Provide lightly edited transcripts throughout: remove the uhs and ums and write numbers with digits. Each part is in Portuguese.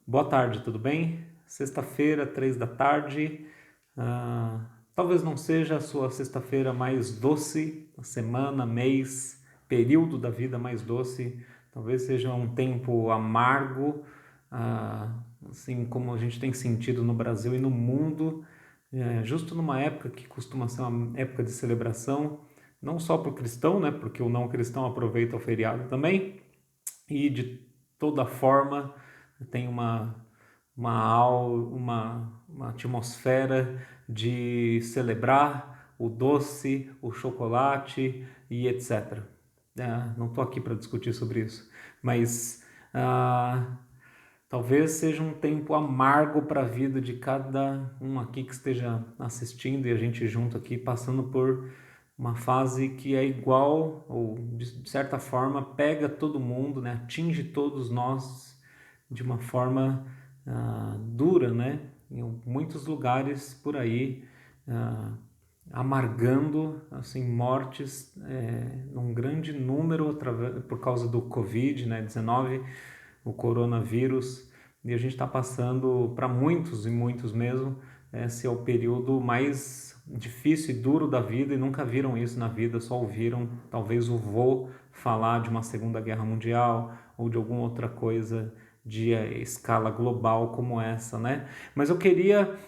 Boa tarde, tudo bem? Sexta-feira, 3 da tarde. Talvez não seja a sua sexta-feira mais doce, a semana, mês, período da vida mais doce. Talvez seja um tempo amargo, assim como a gente tem sentido no Brasil e no mundo, justo numa época que costuma ser uma época de celebração, não só para o cristão, né? Porque o não cristão aproveita o feriado também, e de toda forma tem uma atmosfera de celebrar o doce, o chocolate e etc. Não estou aqui para discutir sobre isso, mas talvez seja um tempo amargo para a vida de cada um aqui que esteja assistindo e a gente junto aqui passando por uma fase que é igual ou de certa forma pega todo mundo, né? Atinge todos nós de uma forma dura, né? Em muitos lugares por aí, amargando assim mortes num grande número por causa do Covid, né? 19, o coronavírus, e a gente está passando para muitos e muitos mesmo. Esse é o período mais difícil e duro da vida, e nunca viram isso na vida, só ouviram talvez o vô falar de uma Segunda Guerra Mundial ou de alguma outra coisa de escala global como essa, né? Mas eu queria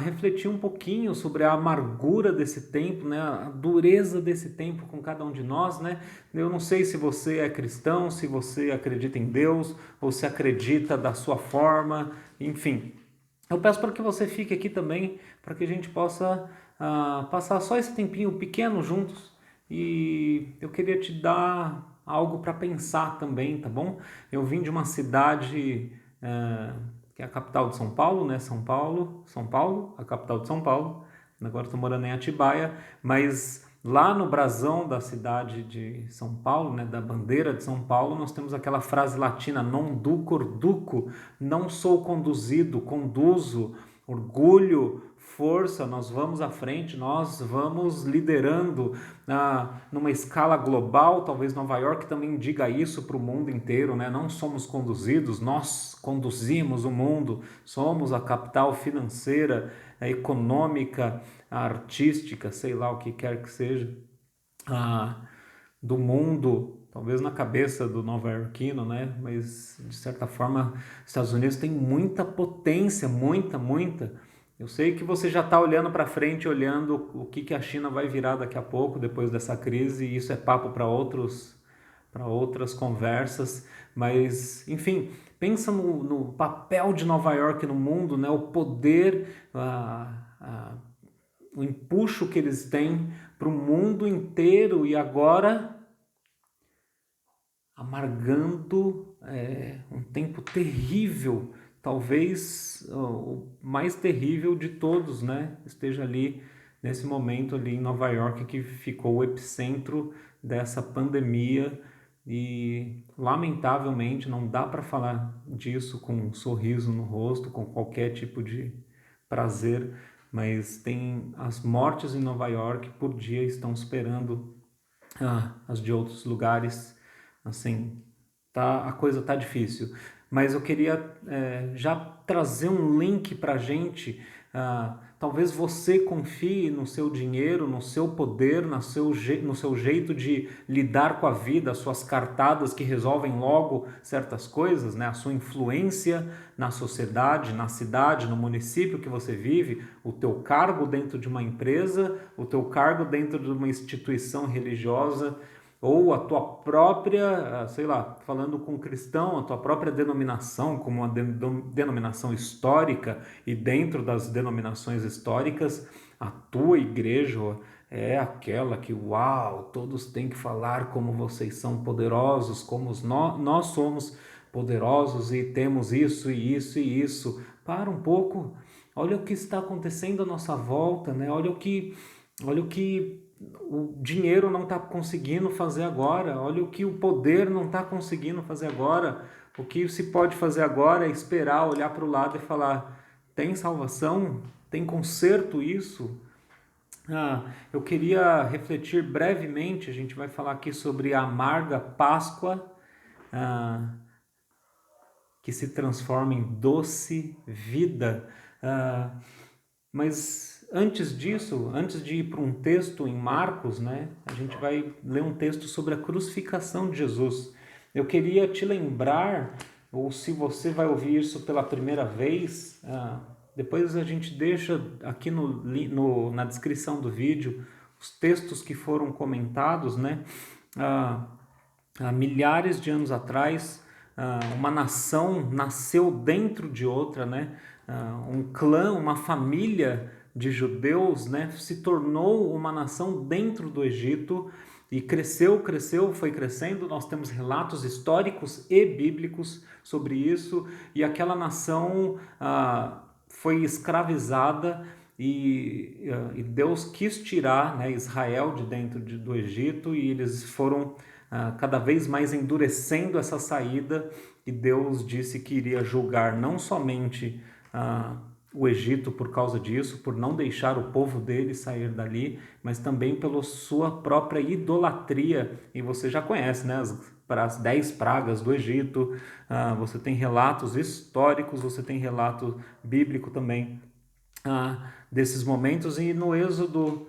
refletir um pouquinho sobre a amargura desse tempo, né? A dureza desse tempo com cada um de nós, né? Eu não sei se você é cristão, se você acredita em Deus ou se acredita da sua forma, enfim. Eu peço para que você fique aqui também, para que a gente possa passar só esse tempinho pequeno juntos, e eu queria te dar algo para pensar também, tá bom? Eu vim de uma cidade que é a capital de São Paulo, né? São Paulo, a capital de São Paulo. Agora estou morando em Atibaia, mas lá no brasão da cidade de São Paulo, né, da bandeira de São Paulo, nós temos aquela frase latina: non ducor duco, não sou conduzido, conduzo, orgulho, força, nós vamos à frente, nós vamos liderando numa escala global. Talvez Nova York também diga isso para o mundo inteiro, né? Não somos conduzidos, nós conduzimos o mundo, somos a capital financeira, a econômica, a artística, sei lá o que quer que seja, do mundo, talvez na cabeça do nova-iorquino, né? Mas de certa forma, os Estados Unidos tem muita potência, muita. Eu sei que você já está olhando para frente, olhando o que a China vai virar daqui a pouco, depois dessa crise, e isso é papo para outras conversas, mas enfim, pensa no papel de Nova York no mundo, né? O poder, o empuxo que eles têm para o mundo inteiro, e agora amargando um tempo terrível, talvez o mais terrível de todos, né? Esteja ali nesse momento ali em Nova York, que ficou o epicentro dessa pandemia, e lamentavelmente não dá para falar disso com um sorriso no rosto, com qualquer tipo de prazer, mas tem as mortes em Nova York por dia estão superando as de outros lugares. Assim, a coisa tá difícil. Mas eu queria já trazer um link para a gente. Talvez você confie no seu dinheiro, no seu poder, no seu jeito de lidar com a vida, as suas cartadas que resolvem logo certas coisas, né? A sua influência na sociedade, na cidade, no município que você vive, o teu cargo dentro de uma empresa, o teu cargo dentro de uma instituição religiosa, ou a tua própria, sei lá, falando com cristão, a tua própria denominação, como uma denominação histórica, e dentro das denominações históricas, a tua igreja é aquela que, uau, todos têm que falar como vocês são poderosos, como nós somos poderosos e temos isso e isso e isso. Para um pouco, olha o que está acontecendo à nossa volta, né? Olha o que o dinheiro não está conseguindo fazer agora, olha o que o poder não está conseguindo fazer agora. O que se pode fazer agora é esperar, olhar para o lado e falar: tem salvação? Tem conserto isso? Eu queria refletir brevemente, a gente vai falar aqui sobre a amarga Páscoa, ah, que se transforma em doce vida. Mas antes disso, antes de ir para um texto em Marcos, né, a gente vai ler um texto sobre a crucificação de Jesus. Eu queria te lembrar, ou se você vai ouvir isso pela primeira vez, depois a gente deixa aqui na descrição do vídeo os textos que foram comentados, né? Há milhares de anos atrás, uma nação nasceu dentro de outra, né? Um clã, uma família de judeus, né? Se tornou uma nação dentro do Egito e cresceu, foi crescendo. Nós temos relatos históricos e bíblicos sobre isso, e aquela nação foi escravizada e Deus quis tirar, né, Israel de dentro do Egito, e eles foram cada vez mais endurecendo essa saída, e Deus disse que iria julgar não somente o Egito por causa disso, por não deixar o povo dele sair dali, mas também pela sua própria idolatria. E você já conhece, né, as 10 pragas do Egito, você tem relatos históricos, você tem relato bíblico também desses momentos. E no Êxodo,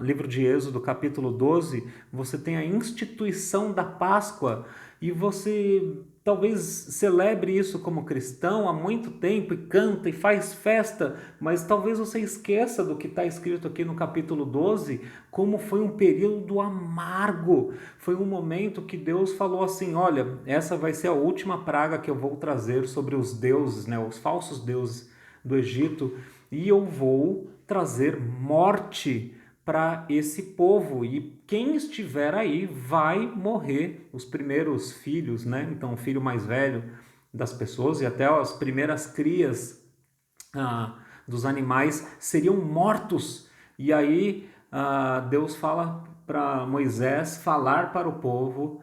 livro de Êxodo, capítulo 12, você tem a instituição da Páscoa, e você talvez celebre isso como cristão há muito tempo e canta e faz festa, mas talvez você esqueça do que está escrito aqui no capítulo 12, como foi um período amargo. Foi um momento que Deus falou assim: olha, essa vai ser a última praga que eu vou trazer sobre os deuses, né, os falsos deuses do Egito, e eu vou trazer morte para esse povo, e quem estiver aí vai morrer. Os primeiros filhos, né? Então o filho mais velho das pessoas e até as primeiras crias dos animais seriam mortos. E aí Deus fala para Moisés falar para o povo,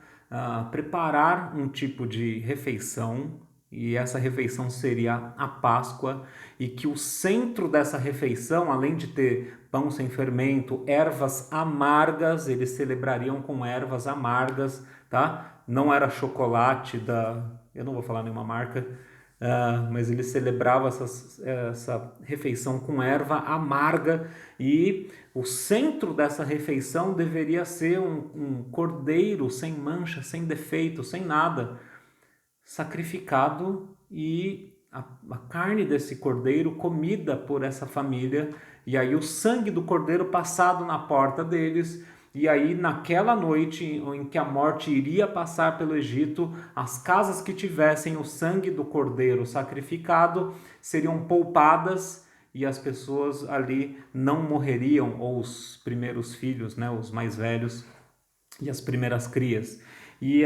preparar um tipo de refeição, e essa refeição seria a Páscoa, e que o centro dessa refeição, além de ter pão sem fermento, ervas amargas, eles celebrariam com ervas amargas, tá? Não era chocolate eu não vou falar nenhuma marca, mas eles celebravam essa refeição com erva amarga, e o centro dessa refeição deveria ser um cordeiro sem mancha, sem defeito, sem nada, sacrificado, e a carne desse cordeiro comida por essa família, e aí o sangue do cordeiro passado na porta deles. E aí naquela noite em que a morte iria passar pelo Egito, as casas que tivessem o sangue do cordeiro sacrificado seriam poupadas, e as pessoas ali não morreriam, ou os primeiros filhos, né, os mais velhos e as primeiras crias. E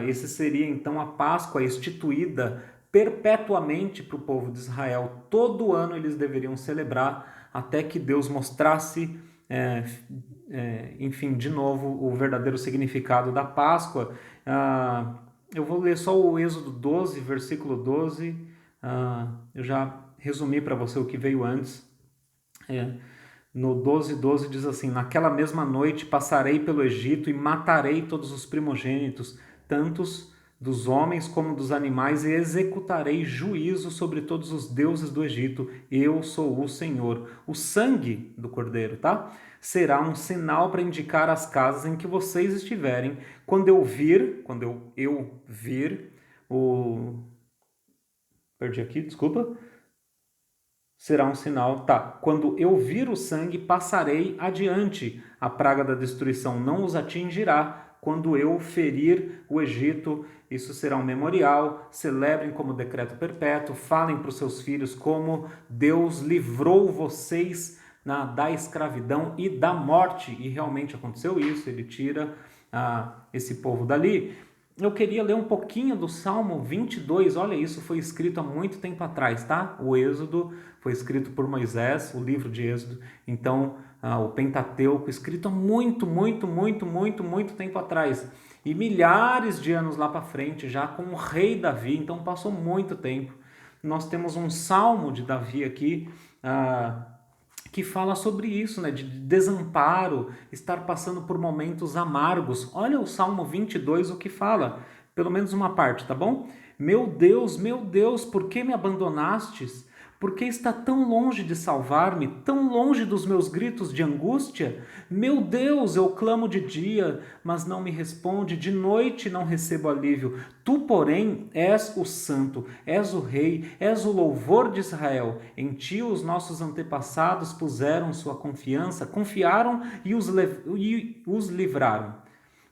esse seria então a Páscoa instituída perpetuamente para o povo de Israel. Todo ano eles deveriam celebrar, até que Deus mostrasse, enfim, de novo, o verdadeiro significado da Páscoa. Eu vou ler só o Êxodo 12, versículo 12. Eu já resumi para você o que veio antes. No 12:12 diz assim: naquela mesma noite passarei pelo Egito e matarei todos os primogênitos, tantos dos homens como dos animais, e executarei juízo sobre todos os deuses do Egito. Eu sou o Senhor. O sangue do cordeiro, tá? Será um sinal para indicar as casas em que vocês estiverem. Quando eu vir Perdi aqui, desculpa. Será um sinal, tá? Quando eu vir o sangue, passarei adiante. A praga da destruição não os atingirá. Quando eu ferir o Egito, isso será um memorial. Celebrem como decreto perpétuo. Falem para os seus filhos como Deus livrou vocês da escravidão e da morte. E realmente aconteceu isso. Ele tira esse povo dali. Eu queria ler um pouquinho do Salmo 22, olha, isso foi escrito há muito tempo atrás, tá? O Êxodo foi escrito por Moisés, o livro de Êxodo, então o Pentateuco, escrito há muito tempo atrás, e milhares de anos lá para frente, já com o rei Davi, então passou muito tempo. Nós temos um Salmo de Davi aqui, que fala sobre isso, né, de desamparo, estar passando por momentos amargos. Olha o Salmo 22, o que fala: pelo menos uma parte, tá bom? Meu Deus, por que me abandonastes? Por que está tão longe de salvar-me, tão longe dos meus gritos de angústia? Meu Deus, eu clamo de dia, mas não me responde, de noite não recebo alívio. Tu, porém, és o santo, és o rei, és o louvor de Israel. Em ti os nossos antepassados puseram sua confiança, confiaram e os livraram.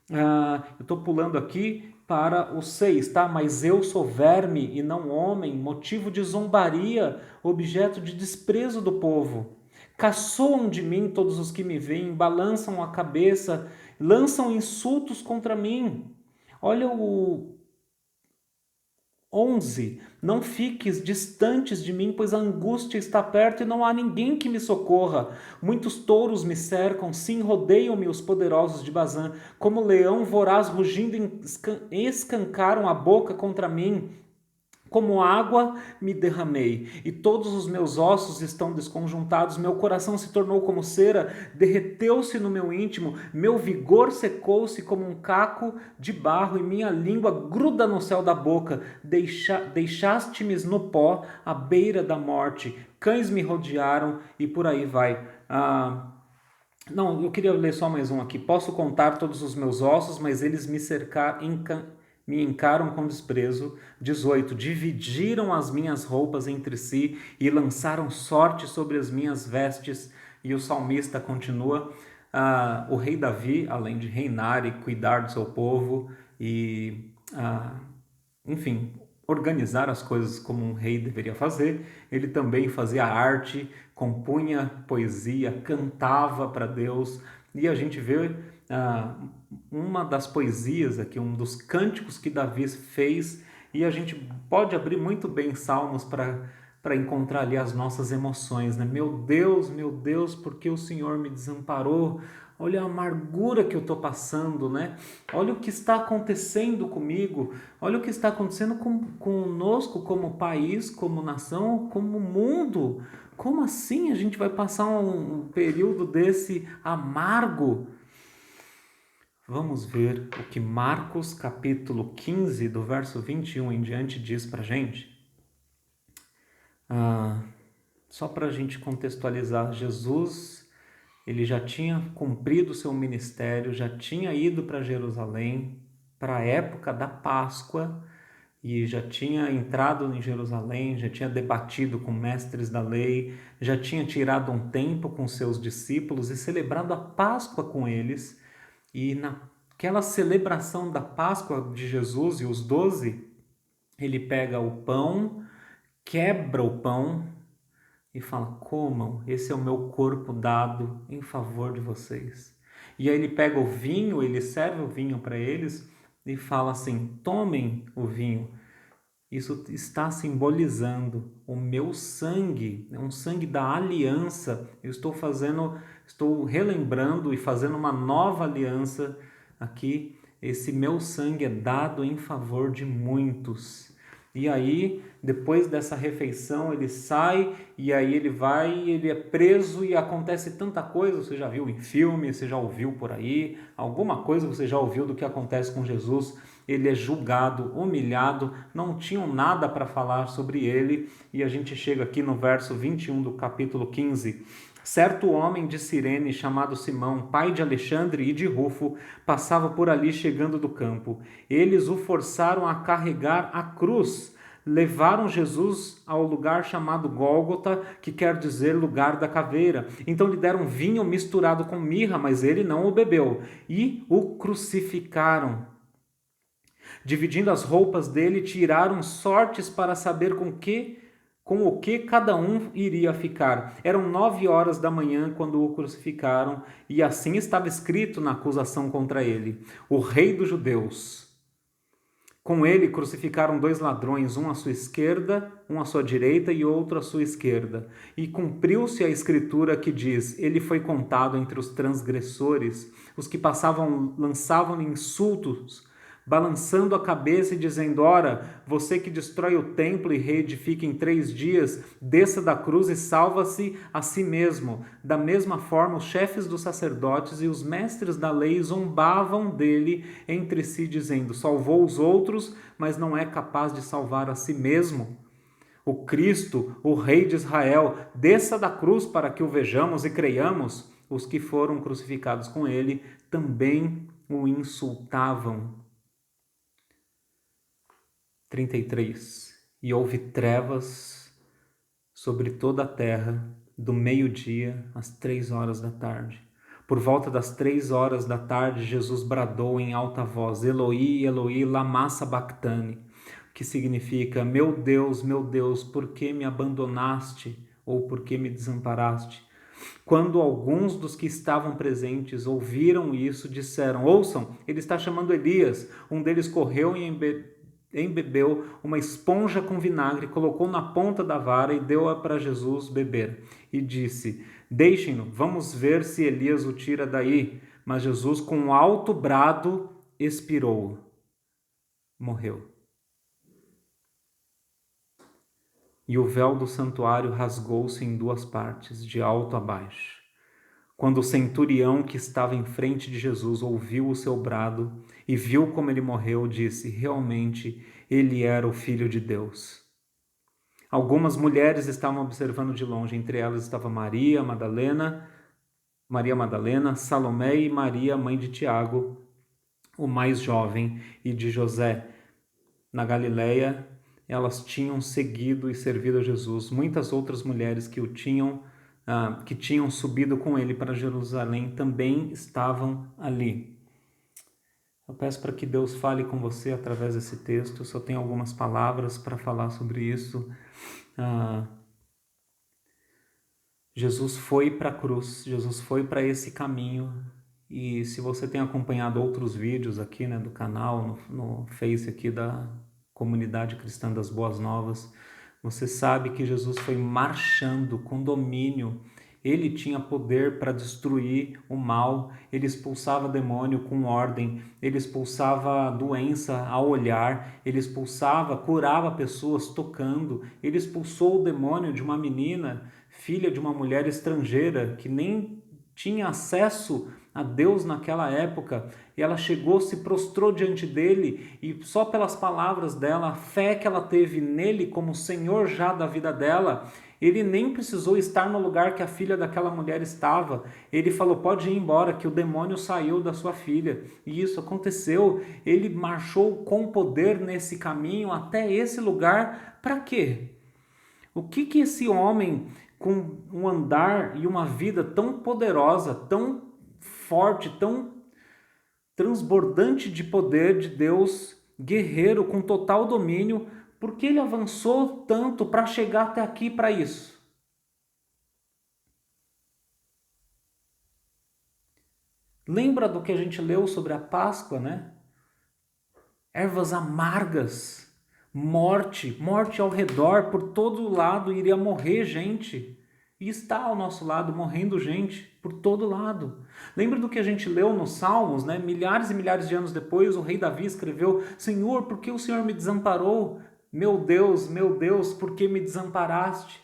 Eu estou pulando aqui para o 6, tá? Mas eu sou verme e não homem, motivo de zombaria, objeto de desprezo do povo. Caçoam de mim todos os que me veem, balançam a cabeça, lançam insultos contra mim. Olha o 11. Não fiques distantes de mim, pois a angústia está perto e não há ninguém que me socorra. Muitos touros me cercam, sim, rodeiam-me os poderosos de Bazã. Como leão voraz rugindo, escancaram a boca contra mim. Como água me derramei, e todos os meus ossos estão desconjuntados, meu coração se tornou como cera, derreteu-se no meu íntimo, meu vigor secou-se como um caco de barro, e minha língua gruda no céu da boca. Deixaste-me no pó, à beira da morte, cães me rodearam, e por aí vai. Não, eu queria ler só mais um aqui. Posso contar todos os meus ossos, mas eles me encaram com desprezo. 18. Dividiram as minhas roupas entre si e lançaram sorte sobre as minhas vestes. E o salmista continua. O rei Davi, além de reinar e cuidar do seu povo e, enfim, organizar as coisas como um rei deveria fazer, ele também fazia arte, compunha poesia, cantava para Deus. E a gente vê uma das poesias aqui, um dos cânticos que Davi fez, e a gente pode abrir muito bem Salmos para encontrar ali as nossas emoções, né? Meu Deus, por que o Senhor me desamparou? Olha a amargura que eu estou passando, né? Olha o que está acontecendo comigo, olha o que está acontecendo conosco como país, como nação, como mundo. Como assim a gente vai passar um período desse amargo? Vamos ver o que Marcos capítulo 15, do verso 21 em diante, diz para a gente. Só para a gente contextualizar, Jesus, ele já tinha cumprido o seu ministério, já tinha ido para Jerusalém, para a época da Páscoa, e já tinha entrado em Jerusalém, já tinha debatido com mestres da lei, já tinha tirado um tempo com seus discípulos e celebrado a Páscoa com eles. E naquela celebração da Páscoa de Jesus e os 12, ele pega o pão, quebra o pão e fala: comam, esse é o meu corpo dado em favor de vocês. E aí ele pega o vinho, ele serve o vinho para eles e fala assim: tomem o vinho. Isso está simbolizando o meu sangue, um sangue da aliança. Eu estou relembrando e fazendo uma nova aliança aqui. Esse meu sangue é dado em favor de muitos. E aí, depois dessa refeição, ele sai e aí ele vai, ele é preso e acontece tanta coisa. Você já viu em filme, você já ouviu por aí, alguma coisa você já ouviu do que acontece com Jesus. Ele é julgado, humilhado, não tinham nada para falar sobre ele. E a gente chega aqui no verso 21 do capítulo 15. Certo homem de Cirene, chamado Simão, pai de Alexandre e de Rufo, passava por ali chegando do campo. Eles o forçaram a carregar a cruz. Levaram Jesus ao lugar chamado Gólgota, que quer dizer lugar da caveira. Então lhe deram vinho misturado com mirra, mas ele não o bebeu. E o crucificaram. Dividindo as roupas dele, tiraram sortes para saber com o que cada um iria ficar. Eram 9 horas da manhã quando o crucificaram, e assim estava escrito na acusação contra ele: o rei dos judeus. Com ele crucificaram 2 ladrões, um à sua esquerda, um à sua direita e outro à sua esquerda. E cumpriu-se a escritura que diz: ele foi contado entre os transgressores. Os que passavam lançavam-lhe insultos, balançando a cabeça e dizendo: ora, você que destrói o templo e reedifica em 3 dias, desça da cruz e salva-se a si mesmo. Da mesma forma, os chefes dos sacerdotes e os mestres da lei zombavam dele entre si, dizendo: salvou os outros, mas não é capaz de salvar a si mesmo. O Cristo, o Rei de Israel, desça da cruz para que o vejamos e creiamos. Os que foram crucificados com ele também o insultavam. 33. E houve trevas sobre toda a terra, do meio-dia às 3 horas da tarde. Por volta das 3 horas da tarde, Jesus bradou em alta voz: Eloi, Eloi, lama sabachthani, que significa: meu Deus, por que me abandonaste? Ou por que me desamparaste? Quando alguns dos que estavam presentes ouviram isso, disseram: ouçam, ele está chamando Elias. Um deles correu e embebeu uma esponja com vinagre, colocou na ponta da vara e deu-a para Jesus beber. E disse: deixem-no, vamos ver se Elias o tira daí. Mas Jesus, com um alto brado, expirou. Morreu. E o véu do santuário rasgou-se em 2 partes, de alto a baixo. Quando o centurião que estava em frente de Jesus ouviu o seu brado e viu como ele morreu, disse: realmente, ele era o Filho de Deus. Algumas mulheres estavam observando de longe, entre elas estava Maria Madalena, Salomé e Maria, mãe de Tiago, o mais jovem, e de José. Na Galileia, elas tinham seguido e servido a Jesus. Muitas outras mulheres que tinham subido com ele para Jerusalém também estavam ali. Eu peço para que Deus fale com você através desse texto. Eu só tenho algumas palavras para falar sobre isso. Jesus foi para a cruz, Jesus foi para esse caminho. E se você tem acompanhado outros vídeos aqui, né, do canal, no Face aqui da Comunidade Cristã das Boas Novas, você sabe que Jesus foi marchando com domínio. Ele tinha poder para destruir o mal, ele expulsava demônio com ordem, ele expulsava doença ao olhar, ele curava pessoas tocando, ele expulsou o demônio de uma menina, filha de uma mulher estrangeira, que nem tinha acesso a Deus naquela época, e ela chegou, se prostrou diante dele, e só pelas palavras dela, a fé que ela teve nele como Senhor já da vida dela, ele nem precisou estar no lugar que a filha daquela mulher estava. Ele falou: pode ir embora, que o demônio saiu da sua filha. E isso aconteceu. Ele marchou com poder nesse caminho até esse lugar. Para quê? O que esse homem, com um andar e uma vida tão poderosa, tão forte, tão transbordante de poder de Deus, guerreiro com total domínio, por que ele avançou tanto para chegar até aqui para isso? Lembra do que a gente leu sobre a Páscoa, né? Ervas amargas, morte ao redor, por todo lado iria morrer gente. E está ao nosso lado, morrendo gente por todo lado. Lembra do que a gente leu nos Salmos, né? Milhares e milhares de anos depois, o rei Davi escreveu: Senhor, por que o Senhor me desamparou? Meu Deus, por que me desamparaste?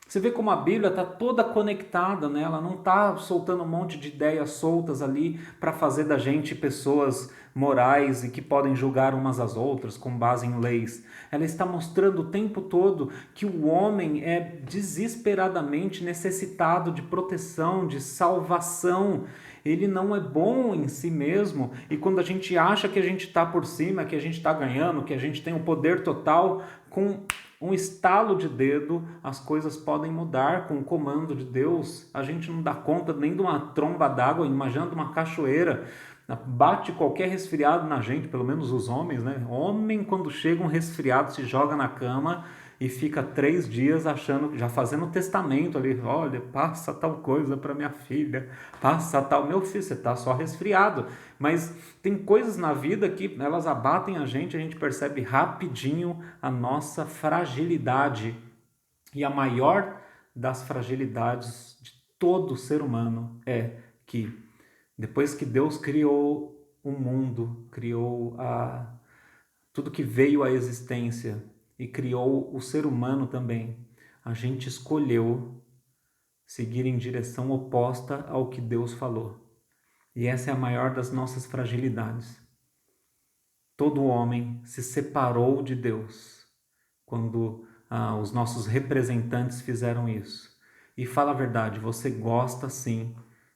Você vê como a Bíblia está toda conectada, né? Ela não está soltando um monte de ideias soltas ali para fazer da gente pessoas morais e que podem julgar umas às outras com base em leis. Ela está mostrando o tempo todo que o homem é desesperadamente necessitado de proteção, de salvação. Ele não é bom em si mesmo, e quando a gente acha que a gente está por cima, que a gente está ganhando, que a gente tem o poder total, com um estalo de dedo, as coisas podem mudar com o comando de Deus. A gente não dá conta nem de uma tromba d'água, imagina de uma cachoeira. Bate qualquer resfriado na gente, pelo menos os homens, né? Homem, quando chega um resfriado, se joga na cama e fica 3 dias achando, já fazendo testamento ali: olha, passa tal coisa para minha filha, passa tal. Meu filho, você está só resfriado. Mas tem coisas na vida que elas abatem a gente percebe rapidinho a nossa fragilidade. E a maior das fragilidades de todo ser humano é que depois que Deus criou o mundo, criou tudo que veio à existência e criou o ser humano também, a gente escolheu seguir em direção oposta ao que Deus falou. E essa é a maior das nossas fragilidades. Todo homem se separou de Deus quando os nossos representantes fizeram isso. E fala a verdade, você gosta sim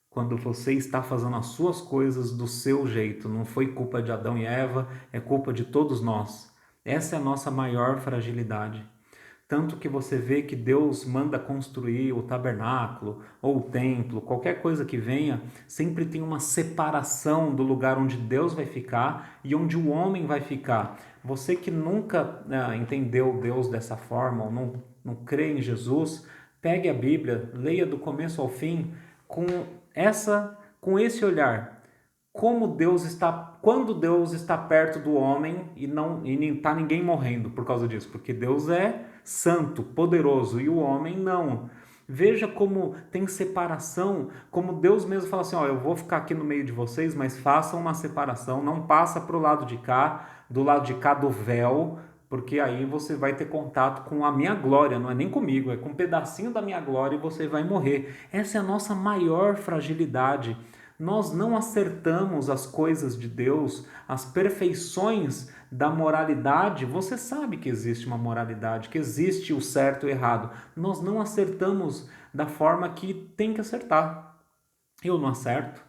quando você está fazendo as suas coisas do seu jeito. Não foi culpa de Adão e Eva, é culpa de todos nós. Essa é a nossa maior fragilidade. Tanto que você vê que Deus manda construir o tabernáculo ou o templo, qualquer coisa que venha, sempre tem uma separação do lugar onde Deus vai ficar e onde o homem vai ficar. Você que nunca entendeu Deus dessa forma ou não crê em Jesus, pegue a Bíblia, leia do começo ao fim com esse olhar. Quando Deus está perto do homem e não está ninguém morrendo por causa disso, porque Deus é santo, poderoso e o homem não. Veja como tem separação, como Deus mesmo fala assim, ó, eu vou ficar aqui no meio de vocês, mas façam uma separação, não passa para o lado de cá, do lado de cá do véu, porque aí você vai ter contato com a minha glória, não é nem comigo, é com um pedacinho da minha glória e você vai morrer. Essa é a nossa maior fragilidade. Nós não acertamos as coisas de Deus, as perfeições da moralidade. Você sabe que existe uma moralidade, que existe o certo e o errado. Nós não acertamos da forma que tem que acertar. Eu não acerto.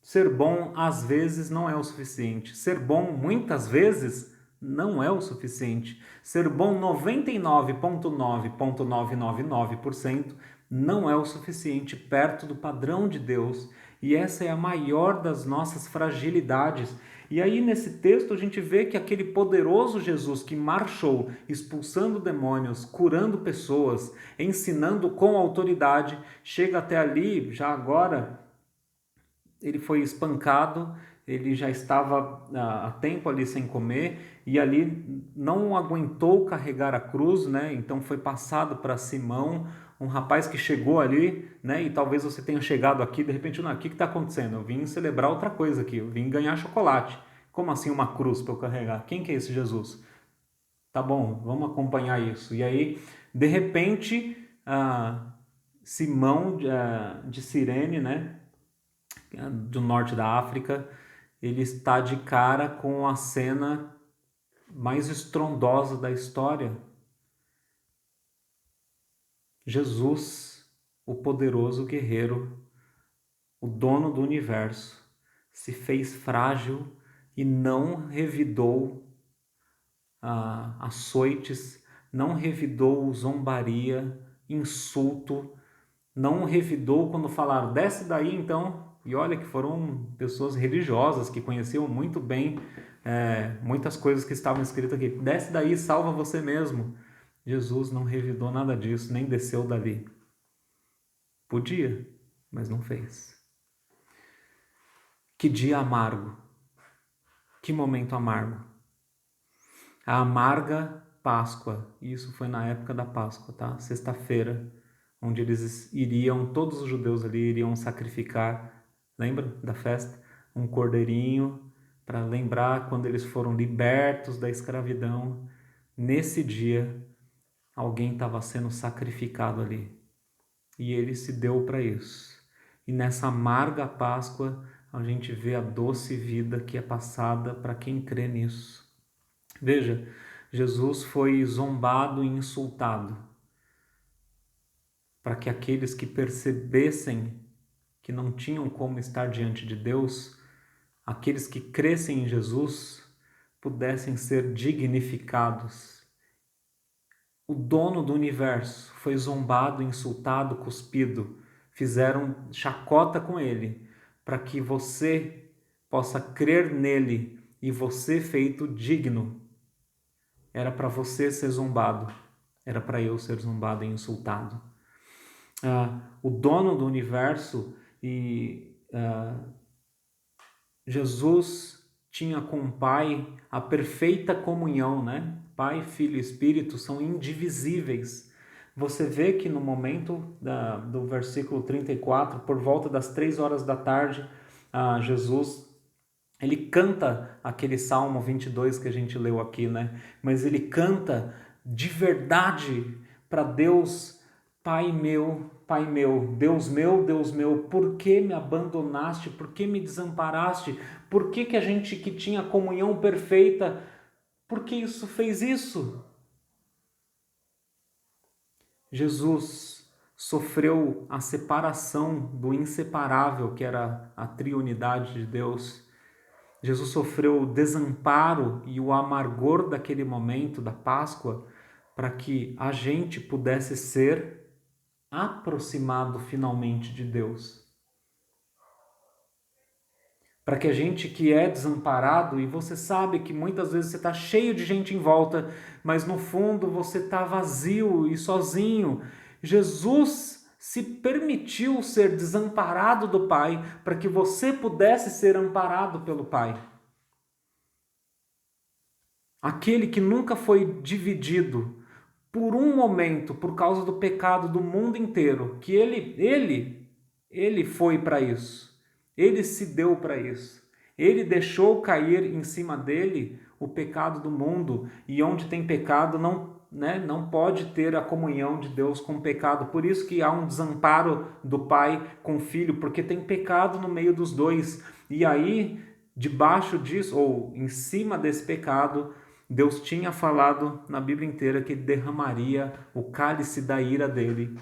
Ser bom às vezes não é o suficiente. Ser bom muitas vezes não é o suficiente. Ser bom 99,9,999% não é o suficiente perto do padrão de Deus. E essa é a maior das nossas fragilidades. E aí nesse texto a gente vê que aquele poderoso Jesus que marchou expulsando demônios, curando pessoas, ensinando com autoridade, chega até ali, já agora ele foi espancado, ele já estava há tempo ali sem comer e ali não aguentou carregar a cruz, né? Então foi passado para Simão, um rapaz que chegou ali, né? E talvez você tenha chegado aqui, de repente, não, o que está acontecendo? Eu vim celebrar outra coisa aqui, eu vim ganhar chocolate. Como assim uma cruz para eu carregar? Quem que é esse Jesus? Tá bom, vamos acompanhar isso. E aí, de repente, Simão de Cirene, né? Do norte da África, ele está de cara com a cena mais estrondosa da história. Jesus, o poderoso guerreiro, o dono do universo, se fez frágil e não revidou açoites, não revidou zombaria, insulto, não revidou quando falaram, desce daí então. E olha que foram pessoas religiosas que conheciam muito bem muitas coisas que estavam escritas aqui. Desce daí, salva você mesmo. Jesus não revidou nada disso, nem desceu dali. Podia, mas não fez. Que dia amargo. Que momento amargo. A amarga Páscoa. Isso foi na época da Páscoa, tá? Sexta-feira, onde eles iriam, todos os judeus ali iriam sacrificar, lembra da festa? Um cordeirinho para lembrar quando eles foram libertos da escravidão. Nesse dia, alguém estava sendo sacrificado ali. E ele se deu para isso. E nessa amarga Páscoa, a gente vê a doce vida que é passada para quem crê nisso. Veja, Jesus foi zombado e insultado para que aqueles que percebessem que não tinham como estar diante de Deus, aqueles que crescem em Jesus, pudessem ser dignificados. O dono do universo foi zombado, insultado, cuspido. Fizeram chacota com ele para que você possa crer nele e você feito digno. Era para você ser zombado, era para eu ser zombado e insultado. O dono do universo e Jesus tinha com o Pai a perfeita comunhão, né? Pai, Filho e Espírito são indivisíveis. Você vê que no momento do versículo 34, por volta das 3 horas da tarde, Jesus Ele canta aquele Salmo 22 que a gente leu aqui, né? Mas ele canta de verdade para Deus, Pai meu, Deus meu, por que me abandonaste? Por que me desamparaste? Por que que a gente que tinha comunhão perfeita, por que isso fez isso? Jesus sofreu a separação do inseparável, que era a triunidade de Deus. Jesus sofreu o desamparo e o amargor daquele momento da Páscoa para que a gente pudesse ser aproximado finalmente de Deus. Para que a gente que é desamparado, e você sabe que muitas vezes você está cheio de gente em volta, mas no fundo você está vazio e sozinho. Jesus se permitiu ser desamparado do Pai para que você pudesse ser amparado pelo Pai. Aquele que nunca foi dividido por um momento por causa do pecado do mundo inteiro, que ele foi para isso. Ele se deu para isso. Ele deixou cair em cima dele o pecado do mundo, e onde tem pecado não pode ter a comunhão de Deus com o pecado. Por isso que há um desamparo do pai com o filho, porque tem pecado no meio dos dois. E aí, debaixo disso, ou em cima desse pecado, Deus tinha falado na Bíblia inteira que ele derramaria o cálice da ira dele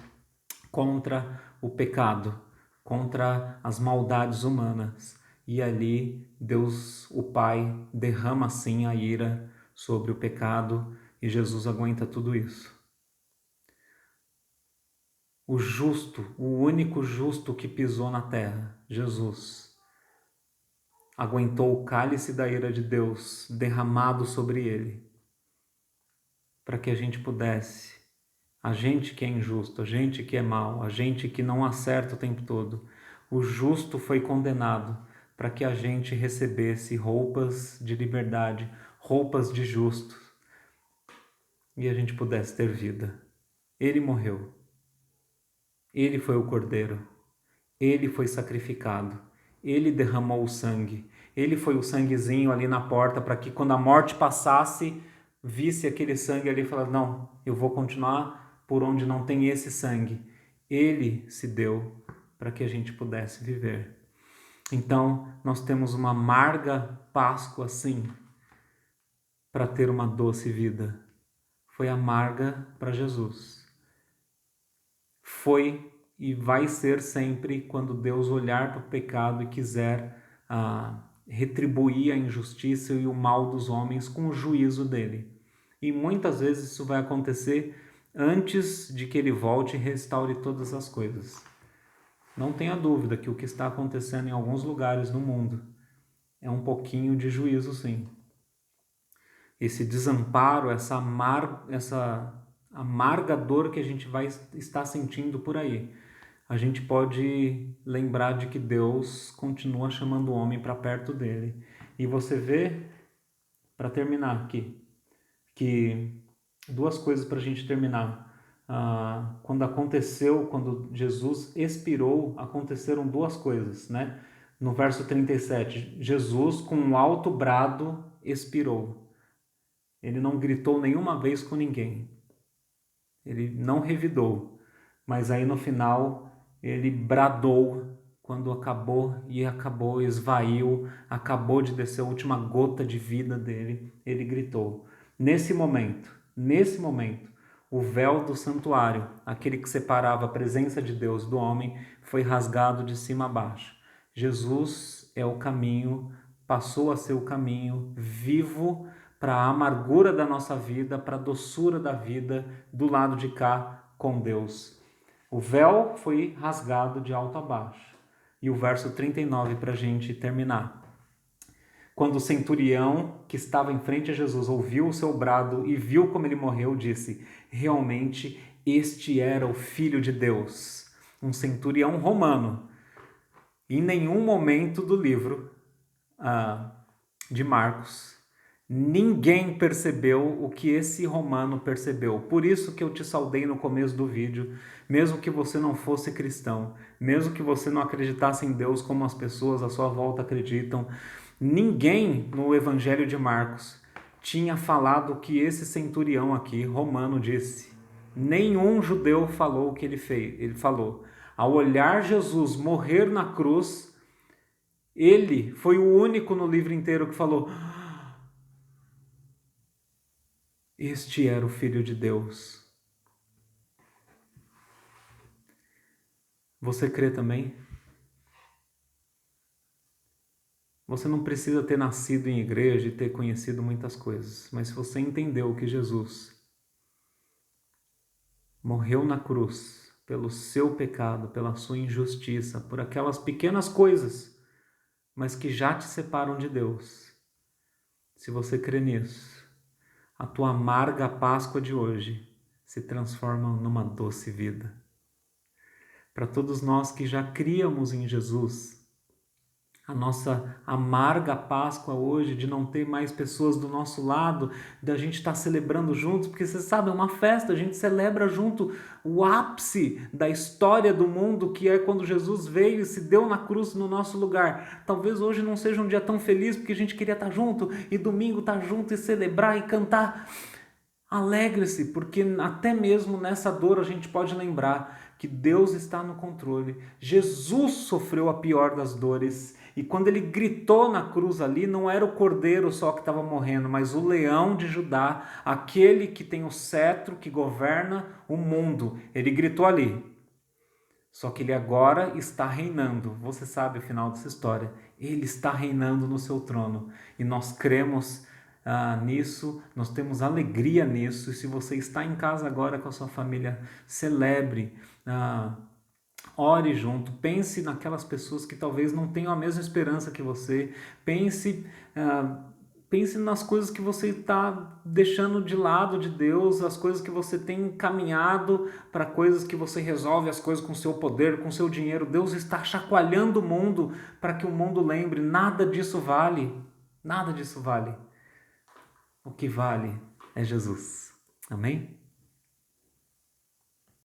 contra o pecado, contra as maldades humanas. E ali Deus, o Pai, derrama assim a ira sobre o pecado, e Jesus aguenta tudo isso. O justo, o único justo que pisou na terra, Jesus, aguentou o cálice da ira de Deus derramado sobre ele, para que a gente pudesse, a gente que é injusto, a gente que é mau, a gente que não acerta o tempo todo, o justo foi condenado para que a gente recebesse roupas de liberdade, roupas de justo, e a gente pudesse ter vida. Ele morreu. Ele foi o cordeiro. Ele foi sacrificado. Ele derramou o sangue. Ele foi o sanguezinho ali na porta para que quando a morte passasse, visse aquele sangue ali e falasse, não, eu vou continuar por onde não tem esse sangue. Ele se deu para que a gente pudesse viver. Então, nós temos uma amarga Páscoa, sim, para ter uma doce vida. Foi amarga para Jesus. Foi e vai ser sempre quando Deus olhar para o pecado e quiser retribuir a injustiça e o mal dos homens com o juízo dele. E muitas vezes isso vai acontecer antes de que ele volte e restaure todas as coisas. Não tenha dúvida que o que está acontecendo em alguns lugares no mundo é um pouquinho de juízo, sim. Esse desamparo, essa amarga dor que a gente vai estar sentindo por aí, a gente pode lembrar de que Deus continua chamando o homem para perto dele. E você vê, para terminar aqui, que duas coisas para a gente terminar. Quando Jesus expirou, aconteceram duas coisas, né? No verso 37, Jesus com um alto brado expirou. Ele não gritou nenhuma vez com ninguém. Ele não revidou. Mas aí no final ele bradou quando acabou, esvaiu, acabou de descer a última gota de vida dele. Ele gritou. Nesse momento, o véu do santuário, aquele que separava a presença de Deus do homem, foi rasgado de cima a baixo. Jesus é o caminho, passou a ser o caminho vivo para a amargura da nossa vida, para a doçura da vida do lado de cá com Deus. O véu foi rasgado de alto a baixo. E o verso 39 para a gente terminar. Quando o centurião que estava em frente a Jesus ouviu o seu brado e viu como ele morreu, disse, realmente este era o Filho de Deus. Um centurião romano. Em nenhum momento do livro de Marcos, ninguém percebeu o que esse romano percebeu. Por isso que eu te saudei no começo do vídeo, mesmo que você não fosse cristão, mesmo que você não acreditasse em Deus como as pessoas à sua volta acreditam, Ninguém no Evangelho de Marcos tinha falado o que esse centurião aqui, romano, disse. Nenhum judeu falou o que ele fez. Ele falou: ao olhar Jesus morrer na cruz, ele foi o único no livro inteiro que falou: este era o Filho de Deus. Você crê também? Você não precisa ter nascido em igreja e ter conhecido muitas coisas, mas se você entendeu que Jesus morreu na cruz pelo seu pecado, pela sua injustiça, por aquelas pequenas coisas, mas que já te separam de Deus, se você crê nisso, a tua amarga Páscoa de hoje se transforma numa doce vida. Para todos nós que já críamos em Jesus, a nossa amarga Páscoa hoje, de não ter mais pessoas do nosso lado, da gente estar celebrando juntos, porque você sabe, é uma festa, a gente celebra junto o ápice da história do mundo, que é quando Jesus veio e se deu na cruz no nosso lugar. Talvez hoje não seja um dia tão feliz, porque a gente queria estar junto, e domingo estar junto e celebrar e cantar. Alegre-se, porque até mesmo nessa dor a gente pode lembrar que Deus está no controle. Jesus sofreu a pior das dores, e quando ele gritou na cruz ali, não era o cordeiro só que estava morrendo, mas o leão de Judá, aquele que tem o cetro que governa o mundo. Ele gritou ali. Só que ele agora está reinando. Você sabe o final dessa história. Ele está reinando no seu trono, e nós cremos nisso, nós temos alegria nisso. E se você está em casa agora com a sua família, celebre, ore junto, pense naquelas pessoas que talvez não tenham a mesma esperança que você, pense nas coisas que você está deixando de lado de Deus, as coisas que você tem caminhado para coisas que você resolve as coisas com o seu poder, com o seu dinheiro. Deus está chacoalhando o mundo para que o mundo lembre, nada disso vale, nada disso vale. O que vale é Jesus. Amém?